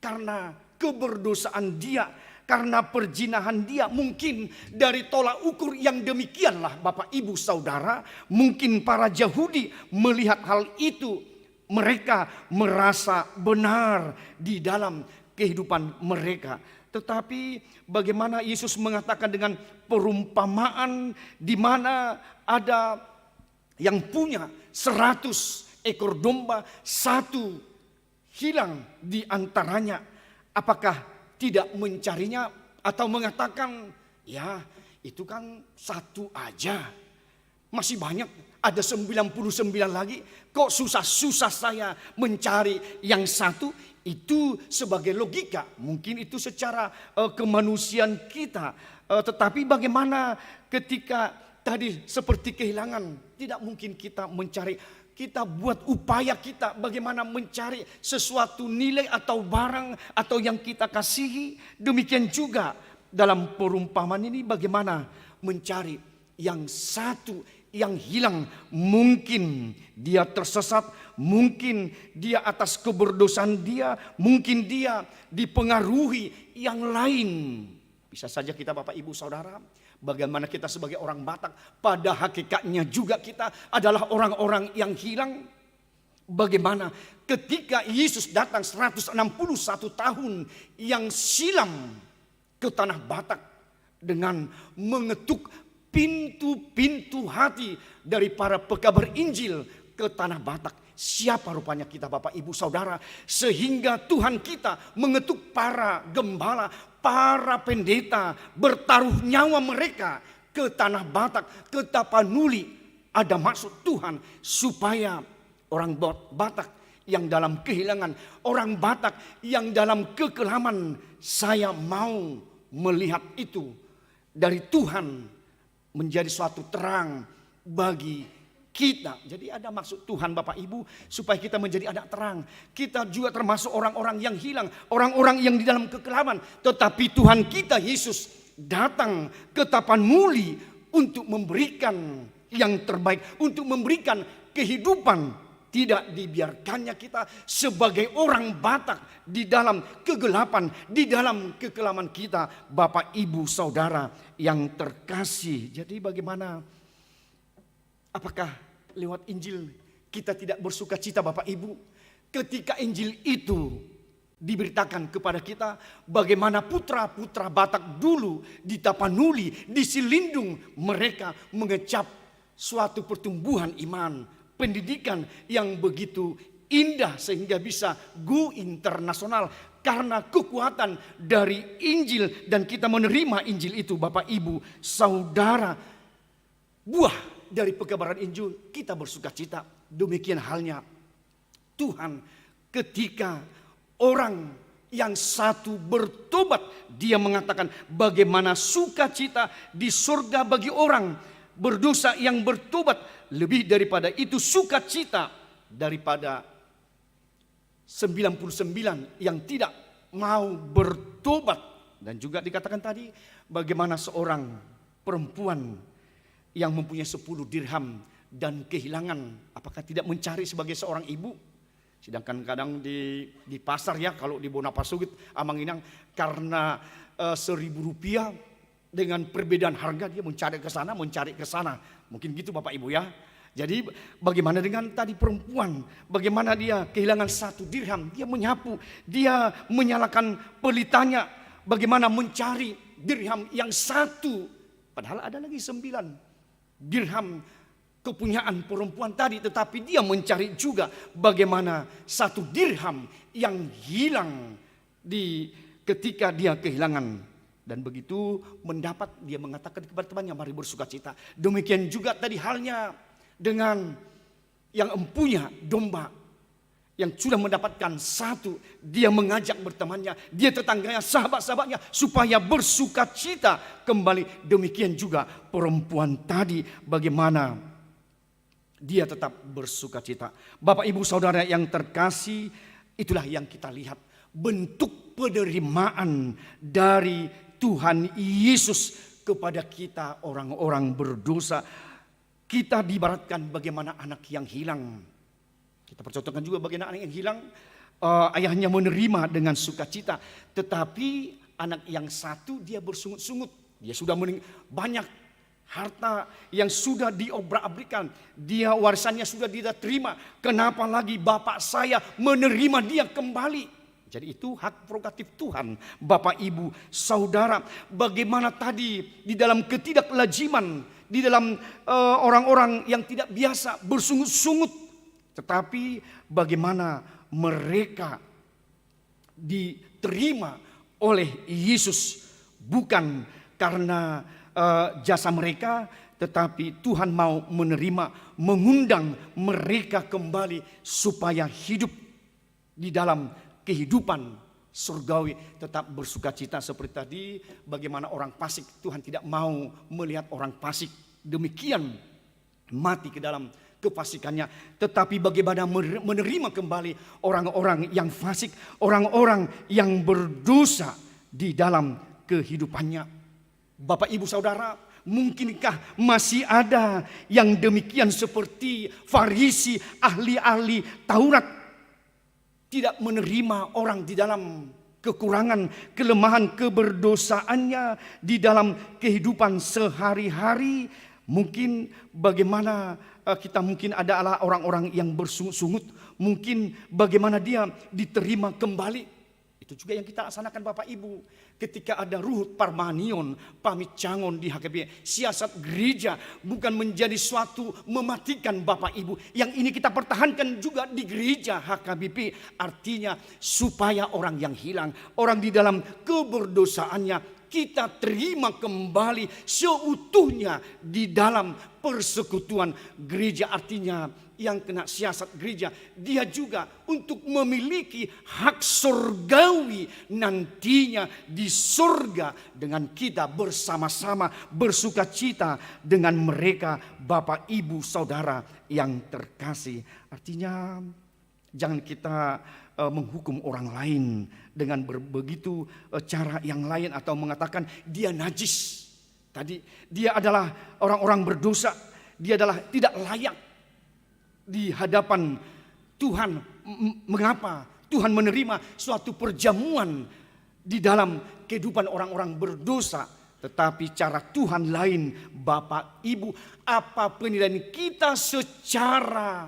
karena keberdosaan dia, karena perzinahan dia. Mungkin dari tolak ukur yang demikianlah Bapak Ibu Saudara, mungkin para Yahudi melihat hal itu, mereka merasa benar di dalam kehidupan mereka. Tetapi bagaimana Yesus mengatakan dengan perumpamaan di mana ada yang punya 100 ekor domba, satu hilang di antaranya. Apakah tidak mencarinya atau mengatakan, ya itu kan satu aja, masih banyak, ada 99 lagi, kok susah-susah saya mencari yang satu. Itu sebagai logika, mungkin itu secara kemanusiaan kita. Tetapi bagaimana ketika tadi seperti kehilangan, tidak mungkin kita mencari. Kita buat upaya kita bagaimana mencari sesuatu nilai atau barang atau yang kita kasihi. Demikian juga dalam perumpamaan ini bagaimana mencari yang satu yang hilang. Mungkin dia tersesat, mungkin dia atas keberdosaan dia, mungkin dia dipengaruhi yang lain. Bisa saja kita Bapak Ibu Saudara, bagaimana kita sebagai orang Batak, pada hakikatnya juga kita adalah orang-orang yang hilang. Bagaimana ketika Yesus datang 161 tahun yang silam ke tanah Batak dengan mengetuk pintu-pintu hati dari para pekabar Injil ke tanah Batak. Siapa rupanya kita Bapak Ibu Saudara, sehingga Tuhan kita mengetuk para gembala, para pendeta, bertaruh nyawa mereka ke tanah Batak, ke Tapanuli. Ada maksud Tuhan supaya orang Batak yang dalam kehilangan, orang Batak yang dalam kekelaman, saya mau melihat itu dari Tuhan menjadi suatu terang bagi kita. Jadi ada maksud Tuhan Bapak Ibu supaya kita menjadi anak terang. Kita juga termasuk orang-orang yang hilang, orang-orang yang di dalam kekelaman. Tetapi Tuhan kita Yesus datang ke Tapanuli untuk memberikan yang terbaik, untuk memberikan kehidupan. Tidak dibiarkannya kita sebagai orang Batak di dalam kegelapan, di dalam kekelaman kita, Bapak Ibu Saudara yang terkasih. Jadi bagaimana? Apakah lewat Injil kita tidak bersuka cita Bapak Ibu? Ketika Injil itu diberitakan kepada kita, bagaimana putra-putra Batak dulu di Tapanuli, di Silindung, mereka mengecap suatu pertumbuhan iman, pendidikan yang begitu indah sehingga bisa go internasional karena kekuatan dari Injil. Dan kita menerima Injil itu Bapak Ibu Saudara, buah dari pekabaran Injil kita bersuka cita. Demikian halnya Tuhan ketika orang yang satu bertobat, dia mengatakan bagaimana sukacita di surga bagi orang berdosa yang bertobat, lebih daripada itu sukacita daripada 99 yang tidak mau bertobat. Dan juga dikatakan tadi bagaimana seorang perempuan yang mempunyai 10 dirham dan kehilangan, apakah tidak mencari sebagai seorang ibu? Sedangkan kadang di pasar ya, kalau di Bonapasugit, Amang Inang, karena 1.000 rupiah dengan perbedaan harga dia mencari ke sana, Mungkin gitu Bapak Ibu ya. Jadi bagaimana dengan tadi perempuan, bagaimana dia kehilangan 1 dirham, dia menyapu, dia menyalakan pelitanya, bagaimana mencari dirham yang 1, padahal ada lagi 9 dirham kepunyaan perempuan tadi, tetapi dia mencari juga bagaimana 1 dirham yang hilang ketika dia kehilangan. Dan begitu mendapat, dia mengatakan kepada temannya, mari bersukacita. Demikian juga tadi halnya dengan yang empunya domba, yang sudah mendapatkan 1, dia mengajak bertemannya, dia tetangganya, sahabat-sahabatnya, supaya bersukacita kembali. Demikian juga perempuan tadi, bagaimana dia tetap bersukacita. Bapak Ibu Saudara yang terkasih, itulah yang kita lihat, bentuk penerimaan dari Tuhan Yesus kepada kita orang-orang berdosa. Kita diibaratkan bagaimana anak yang hilang. Kita percontohkan juga bagaimana anak yang hilang, ayahnya menerima dengan sukacita. Tetapi anak yang 1 dia bersungut-sungut. Dia sudah banyak harta yang sudah diobrak-abrikan. Dia warisannya sudah dia terima. Kenapa lagi bapak saya menerima dia kembali? Jadi itu hak prerogatif Tuhan. Bapak Ibu Saudara, bagaimana tadi di dalam ketidaklajiman, di dalam orang-orang yang tidak biasa bersungut-sungut, tetapi bagaimana mereka diterima oleh Yesus bukan karena jasa mereka, tetapi Tuhan mau menerima, mengundang mereka kembali supaya hidup di dalam kehidupan surgawi, tetap bersukacita. Seperti tadi bagaimana orang fasik, Tuhan tidak mau melihat orang fasik demikian mati ke dalam kefasikannya, tetapi bagaimana menerima kembali orang-orang yang fasik, orang-orang yang berdosa di dalam kehidupannya. Bapak Ibu Saudara, mungkinkah masih ada yang demikian seperti Farisi, ahli-ahli Taurat, tidak menerima orang di dalam kekurangan, kelemahan, keberdosaannya di dalam kehidupan sehari-hari? Mungkin bagaimana kita mungkin adalah orang-orang yang bersungut-sungut, mungkin bagaimana dia diterima kembali. Itu juga yang kita laksanakan Bapak Ibu. Ketika ada Ruhut Parmanion, pamit cangon di HKBP, siasat gereja bukan menjadi suatu mematikan Bapak Ibu. Yang ini kita pertahankan juga di gereja HKBP. Artinya supaya orang yang hilang, orang di dalam keberdosaannya, kita terima kembali seutuhnya di dalam persekutuan gereja. Artinya yang kena siasat gereja, dia juga untuk memiliki hak surgawi nantinya di surga dengan kita bersama-sama bersukacita dengan mereka. Bapak Ibu Saudara yang terkasih, artinya jangan kita menghukum orang lain dengan begitu cara yang lain, atau mengatakan dia najis. Tadi dia adalah orang-orang berdosa, dia adalah tidak layak di hadapan Tuhan. Mengapa Tuhan menerima suatu perjamuan di dalam kehidupan orang-orang berdosa? Tetapi cara Tuhan lain. Bapak Ibu, apa penilaian kita secara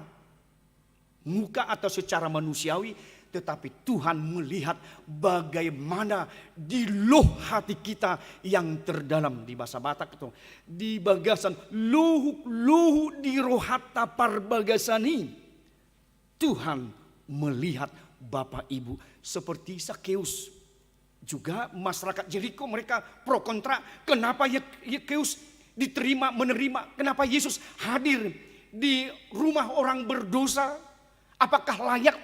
muka atau secara manusiawi, tetapi Tuhan melihat bagaimana di loh hati kita yang terdalam. Di bahasa Batak itu, di bagasan luhu di rohata parbagasani. Tuhan melihat Bapak Ibu seperti Sakeus. Juga masyarakat Jeriko mereka pro kontra. Kenapa Sakeus diterima, menerima? Kenapa Yesus hadir di rumah orang berdosa? Apakah layak?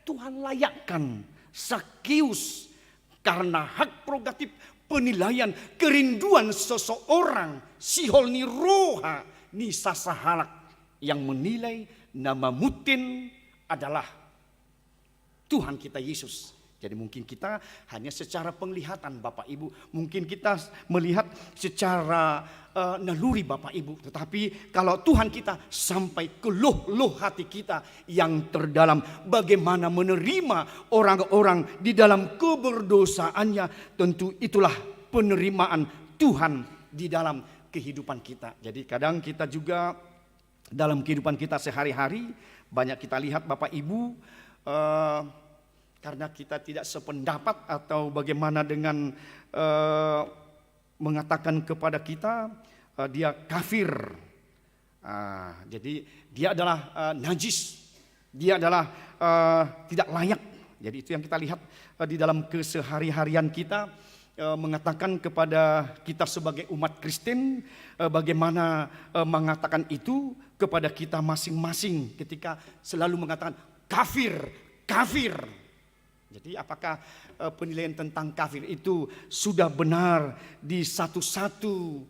Tuhan layakkan Sakeus karena hak prerogatif penilaian kerinduan seseorang, sihol ni roha ni sasahalak, yang menilai nama mutin adalah Tuhan kita Yesus. Jadi mungkin kita hanya secara penglihatan Bapak Ibu, mungkin kita melihat secara naluri Bapak Ibu, tetapi kalau Tuhan kita sampai ke luh hati kita yang terdalam, bagaimana menerima orang-orang di dalam keberdosaannya, tentu itulah penerimaan Tuhan di dalam kehidupan kita. Jadi kadang kita juga dalam kehidupan kita sehari-hari banyak kita lihat Bapak Ibu, karena kita tidak sependapat atau bagaimana dengan mengatakan kepada kita dia kafir. Jadi dia adalah najis, dia adalah tidak layak. Jadi itu yang kita lihat di dalam kesehari-harian kita, mengatakan kepada kita sebagai umat Kristen, bagaimana mengatakan itu kepada kita masing-masing ketika selalu mengatakan kafir, kafir. Jadi apakah penilaian tentang kafir itu sudah benar di satu-satu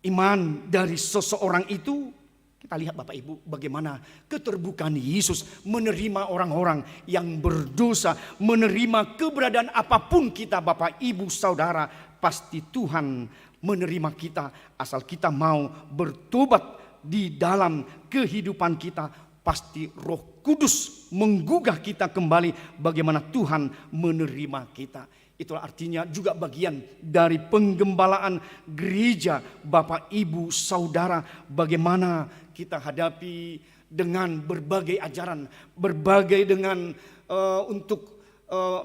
iman dari seseorang itu? Kita lihat Bapak Ibu bagaimana keterbukaan Yesus menerima orang-orang yang berdosa, menerima keberadaan apapun kita Bapak Ibu Saudara. Pasti Tuhan menerima kita asal kita mau bertobat di dalam kehidupan kita. Pasti Roh Kudus menggugah kita kembali bagaimana Tuhan menerima kita. Itulah artinya juga bagian dari penggembalaan gereja Bapak Ibu Saudara. Bagaimana kita hadapi dengan berbagai ajaran, berbagai dengan untuk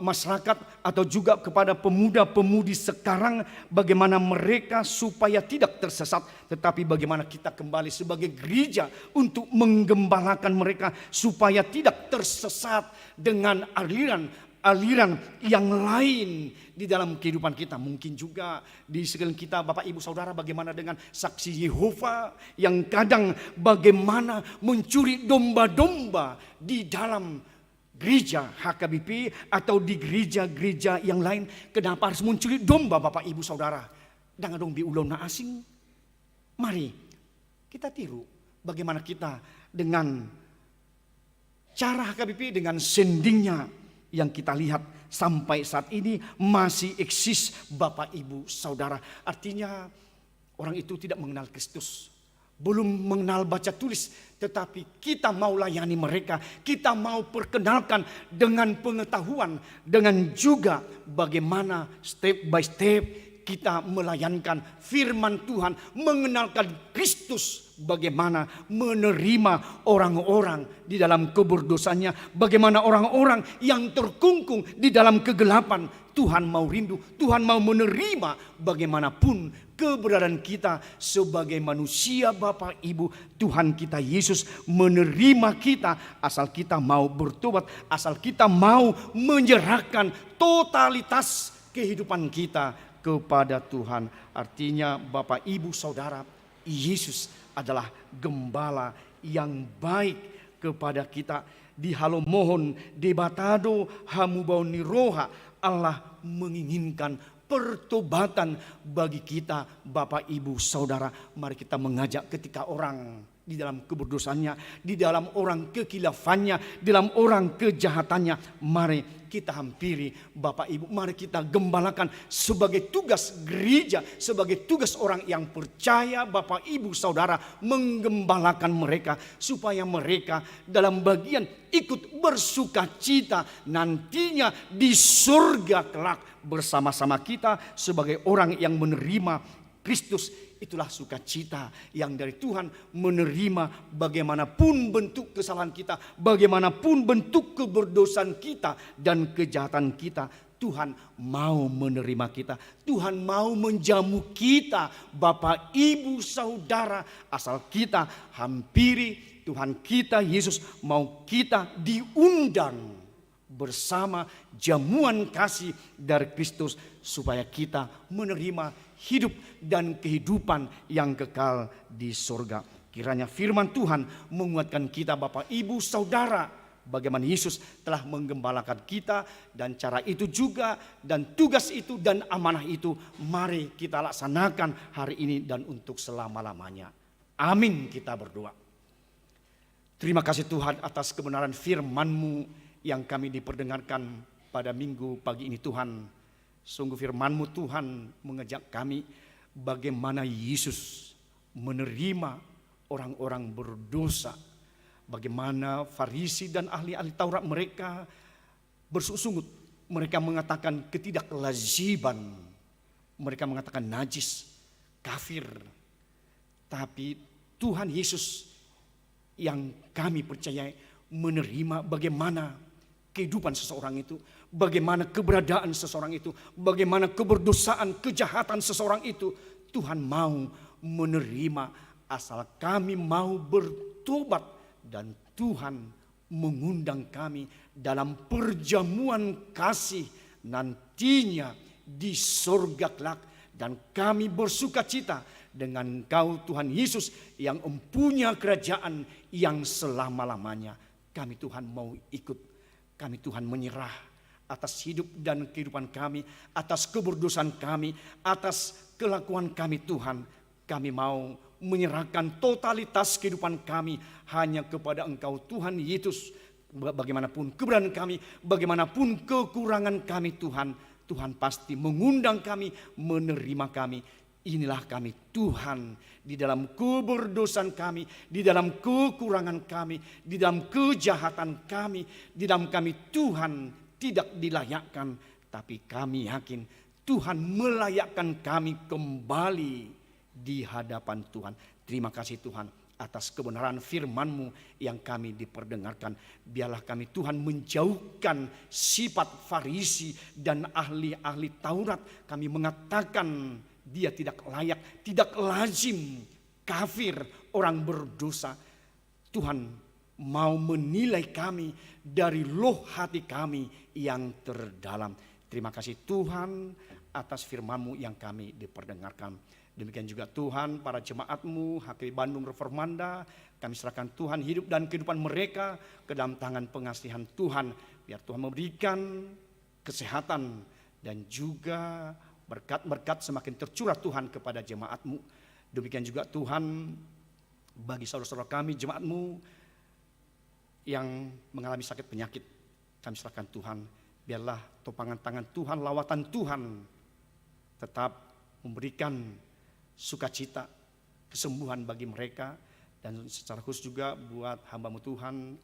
masyarakat atau juga kepada pemuda-pemudi sekarang, bagaimana mereka supaya tidak tersesat, tetapi bagaimana kita kembali sebagai gereja untuk menggembalakan mereka supaya tidak tersesat dengan aliran yang lain di dalam kehidupan kita. Mungkin juga di sekeliling kita Bapak Ibu Saudara, bagaimana dengan saksi Yehova yang kadang bagaimana mencuri domba-domba di dalam gereja HKBP atau di gereja-gereja yang lain. Kenapa harus mencuri domba Bapak Ibu Saudara? Dengan dong biulona asing. Mari kita tiru bagaimana kita dengan cara HKBP, dengan sendingnya yang kita lihat sampai saat ini masih eksis Bapak Ibu Saudara. Artinya orang itu tidak mengenal Kristus, belum mengenal baca tulis, tetapi kita mau layani mereka, kita mau perkenalkan dengan pengetahuan, dengan juga bagaimana step by step kita melayankan firman Tuhan, mengenalkan Kristus, bagaimana menerima orang-orang di dalam keberdosanya, bagaimana orang-orang yang terkungkung di dalam kegelapan. Tuhan mau rindu, Tuhan mau menerima bagaimanapun keberadaan kita sebagai manusia Bapak Ibu. Tuhan kita Yesus menerima kita asal kita mau bertobat, asal kita mau menyerahkan totalitas kehidupan kita kepada Tuhan. Artinya Bapak Ibu Saudara, Yesus adalah gembala yang baik kepada kita. Di halo mohon debatado hamubau niroha, Allah menginginkan pertobatan bagi kita Bapak Ibu Saudara. Mari kita mengajak ketika orang di dalam keberdosaannya, di dalam orang kekilafannya, di dalam orang kejahatannya, mari kita hampiri Bapak Ibu, mari kita gembalakan sebagai tugas gereja, sebagai tugas orang yang percaya Bapak Ibu Saudara, menggembalakan mereka supaya mereka dalam bagian ikut bersuka cita nantinya di surga kelak bersama-sama kita sebagai orang yang menerima Kristus. Itulah sukacita yang dari Tuhan, menerima bagaimanapun bentuk kesalahan kita, bagaimanapun bentuk keberdosaan kita dan kejahatan kita. Tuhan mau menerima kita, Tuhan mau menjamu kita Bapak Ibu Saudara, asal kita hampiri Tuhan kita Yesus. Mau kita diundang bersama jamuan kasih dari Kristus supaya kita menerima hidup dan kehidupan yang kekal di surga. Kiranya firman Tuhan menguatkan kita Bapak Ibu Saudara, bagaimana Yesus telah menggembalakan kita, dan cara itu juga dan tugas itu dan amanah itu mari kita laksanakan hari ini dan untuk selama-lamanya. Amin, kita berdoa. Terima kasih Tuhan atas kebenaran firman-Mu yang kami diperdengarkan pada minggu pagi ini Tuhan. Sungguh firman-Mu Tuhan mengajak kami bagaimana Yesus menerima orang-orang berdosa. Bagaimana Farisi dan ahli-ahli Taurat mereka bersungut. Mereka mengatakan ketidaklaziban. Mereka mengatakan najis, kafir. Tapi Tuhan Yesus yang kami percayai menerima bagaimana kehidupan seseorang itu, bagaimana keberadaan seseorang itu, bagaimana keberdosaan, kejahatan seseorang itu. Tuhan mau menerima asal kami mau bertobat, dan Tuhan mengundang kami dalam perjamuan kasih nantinya di surga kelak, dan kami bersuka cita dengan Engkau Tuhan Yesus yang mempunyai kerajaan yang selama-lamanya. Kami Tuhan mau ikut, kami Tuhan menyerah atas hidup dan kehidupan kami, atas keberdosaan kami, atas kelakuan kami Tuhan. Kami mau menyerahkan totalitas kehidupan kami hanya kepada Engkau Tuhan Yesus. Bagaimanapun keberadaan kami, bagaimanapun kekurangan kami Tuhan, Tuhan pasti mengundang kami, menerima kami. Inilah kami Tuhan, di dalam keberdosaan kami, di dalam kekurangan kami, di dalam kejahatan kami, di dalam kami Tuhan tidak dilayakkan, tapi kami yakin Tuhan melayakkan kami kembali di hadapan Tuhan. Terima kasih Tuhan atas kebenaran firman-Mu yang kami diperdengarkan. Biarlah kami Tuhan menjauhkan sifat Farisi dan ahli-ahli Taurat. Kami mengatakan dia tidak layak, tidak lazim, kafir, orang berdosa. Tuhan mau menilai kami dari loh hati kami yang terdalam. Terima kasih Tuhan atas firman-Mu yang kami diperdengarkan. Demikian juga Tuhan para jemaat-Mu HKBP Bandung Reformanda, kami serahkan Tuhan hidup dan kehidupan mereka ke dalam tangan pengasihan Tuhan. Biar Tuhan memberikan kesehatan dan juga berkat-berkat semakin tercurah Tuhan kepada jemaat-Mu. Demikian juga Tuhan bagi saudara-saudara kami jemaat-Mu yang mengalami sakit penyakit, kami serahkan Tuhan. Biarlah topangan tangan Tuhan, lawatan Tuhan tetap memberikan sukacita, kesembuhan bagi mereka. Dan secara khusus juga buat hamba-Mu Tuhan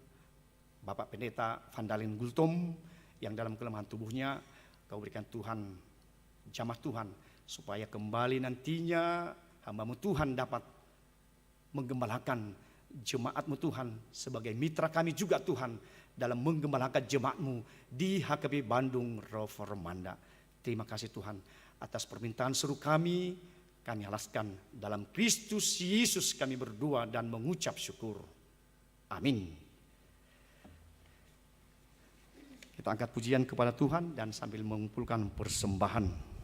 Bapak Pendeta Vandalin Gultom yang dalam kelemahan tubuhnya, Kau berikan Tuhan jamah Tuhan supaya kembali nantinya hamba-Mu Tuhan dapat menggembalakan jemaat-Mu Tuhan sebagai mitra kami juga Tuhan dalam menggembalakan jemaat-Mu di HKBP Bandung Reformanda. Terima kasih Tuhan atas permintaan seru kami alaskan dalam Kristus Yesus kami berdoa dan mengucap syukur. Amin. Kita angkat pujian kepada Tuhan dan sambil mengumpulkan persembahan.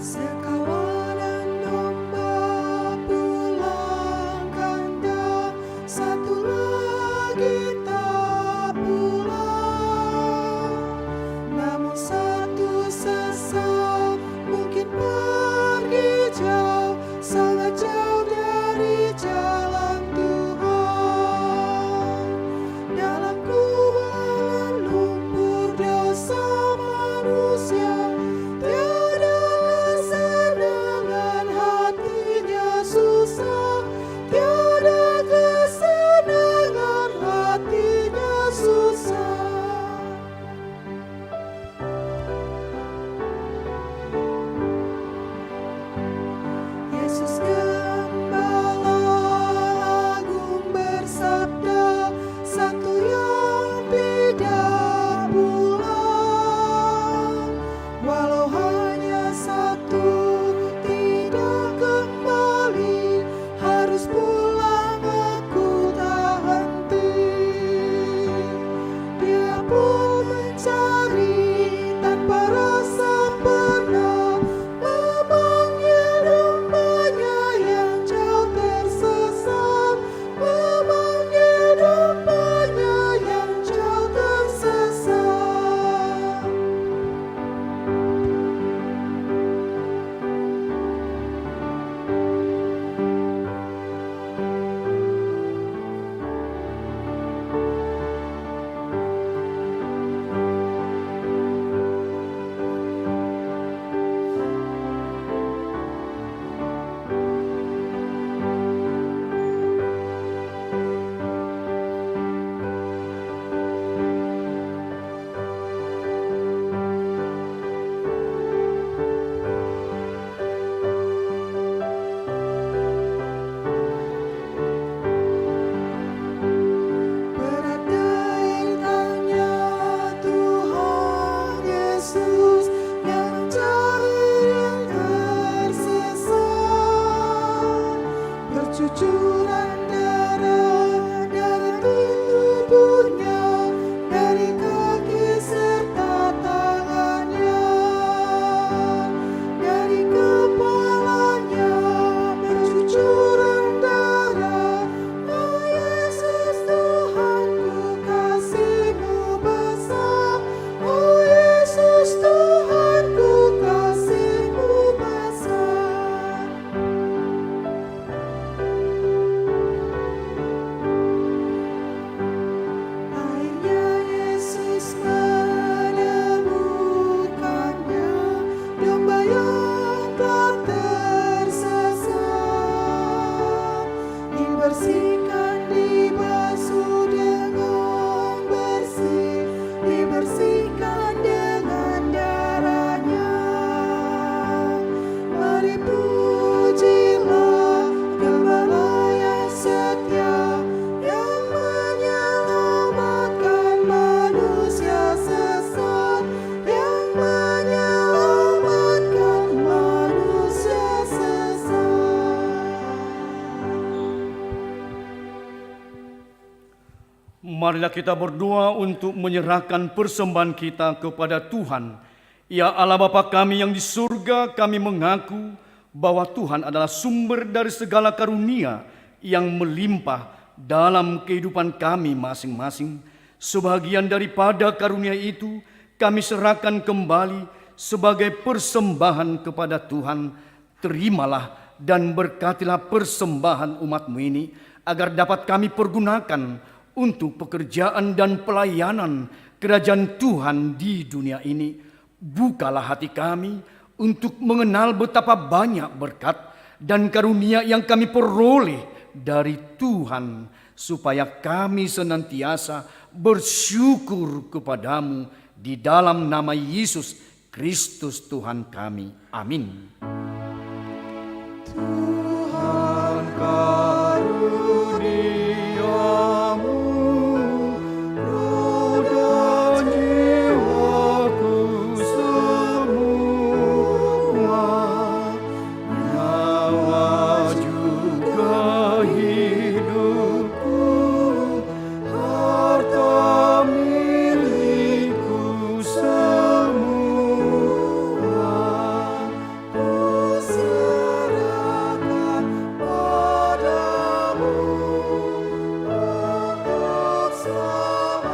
Sekawanan domba pulang kandang, satu lagi tak pulang. Namun satu sesat mungkin pergi jauh. bercucuran darah dari tubuhnya, dari kaki serta tangannya, dari kepalanya bercucuran darah. Oh Yesus Tuhanku, kasih-Mu besar. Oh Yesus Tuhanku, kasih-Mu besar. Akhirnya Yesus menemukannya, domba yang telah tersesat, dibersihkan, dibasuh dengan bersih, dibersihkan dengan darahnya. Mari pujilah Gembala yang setia, yang menyelamatkan manusia sesat, yang menyelamatkan manusia sesat. Marilah kita berdoa untuk menyerahkan persembahan kita kepada Tuhan. Ya Allah Bapa kami yang di surga, kami mengaku bahwa Tuhan adalah sumber dari segala karunia yang melimpah dalam kehidupan kami masing-masing. Sebagian daripada karunia itu kami serahkan kembali sebagai persembahan kepada Tuhan. Terimalah dan berkatilah persembahan umat-Mu ini, agar dapat kami pergunakan untuk pekerjaan dan pelayanan kerajaan Tuhan di dunia ini. Bukalah hati kami untuk mengenal betapa banyak berkat dan karunia yang kami peroleh dari Tuhan, supaya kami senantiasa bersyukur kepadamu di dalam nama Yesus Kristus Tuhan kami. Amin. Tuhan karuniamu, roh dan jiwaku semua, nyawa juga hidupku, harta milikku semua, ku serahkan padamu untuk selama-lamanya.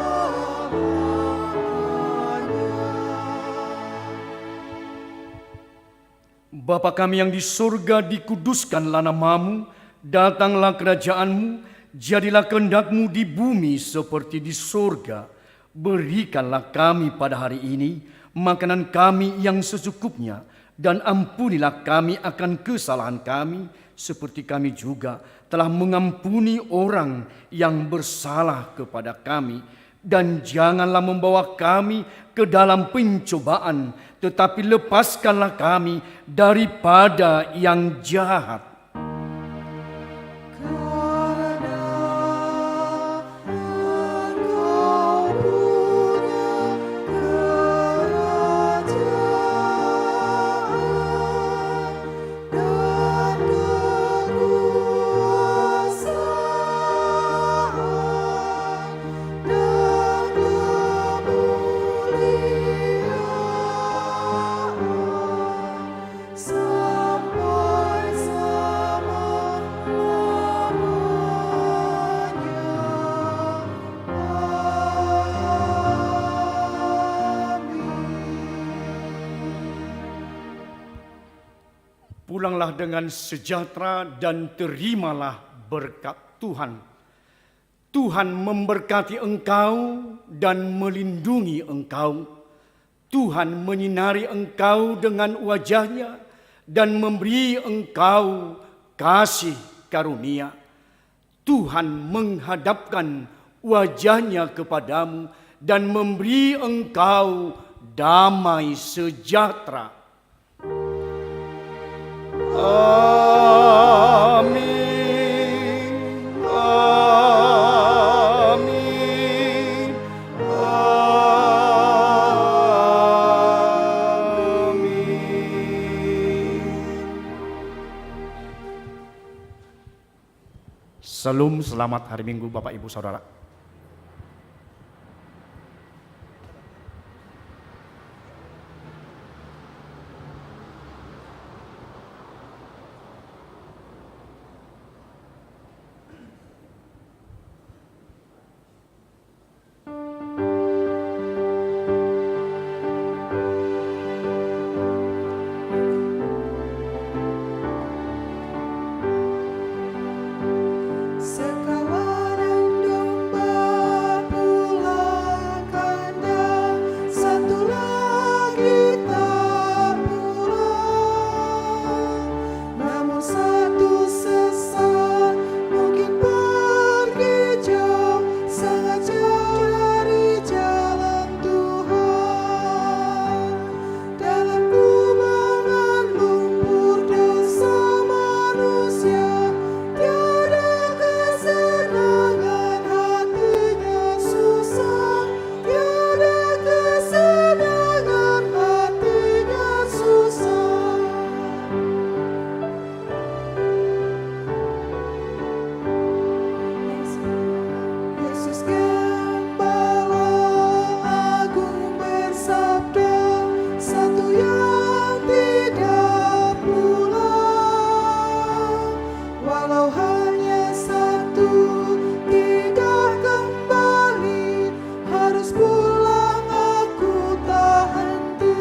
Bapa kami yang di surga, dikuduskanlah namamu, datanglah kerajaanmu, jadilah kehendak-Mu di bumi seperti di surga. Berikanlah kami pada hari ini makanan kami yang secukupnya, dan ampunilah kami akan kesalahan kami, seperti kami juga telah mengampuni orang yang bersalah kepada kami. Dan janganlah membawa kami ke dalam pencobaan, tetapi lepaskanlah kami daripada yang jahat. Karena Engkau punya kerajaan dan kekuasaan dan kemuliaan sampai Pulanglah dengan sejahtera dan terimalah berkat Tuhan. Tuhan memberkati engkau dan melindungi engkau. Tuhan menyinari engkau dengan wajah-Nya dan memberi engkau kasih karunia. Tuhan menghadapkan wajah-Nya kepadamu dan memberi engkau damai sejahtera. Amin. Amin. Amin. Salam selamat hari Minggu Bapak Ibu Saudara. Sekawanan domba pulang kandang, satu lagi tak pulang. Namun satu sesat, mungkin pergi jauh, sangat jauh dari jalan Tuhan. Dalam kubangan lumpur dosa manusia, tiada kesenangan hatinya susah, tiada kesenangan hatinya susah. Yesus Gembala Agung bersabda, satu yang tidak pulang. Walau hanya satu tidak kembali, harus pulang aku tak henti.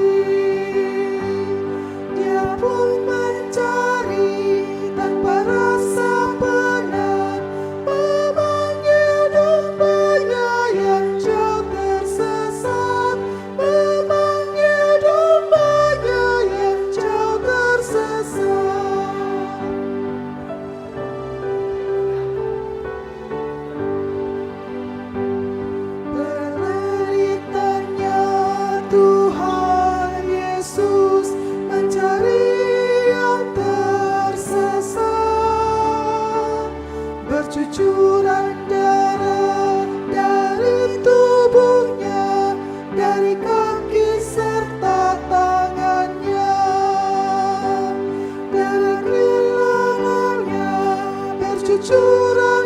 Dia pun mencari tanpa rasa penat, memanggil dombanya yang jauh tersesat, memanggil dombanya yang jauh tersesat. Penderitannya Tuhan Yesus mencari yang tersesat, bercucuran darah dari tubuhnya, dari kaki serta tangannya, dari lengannya bercucuran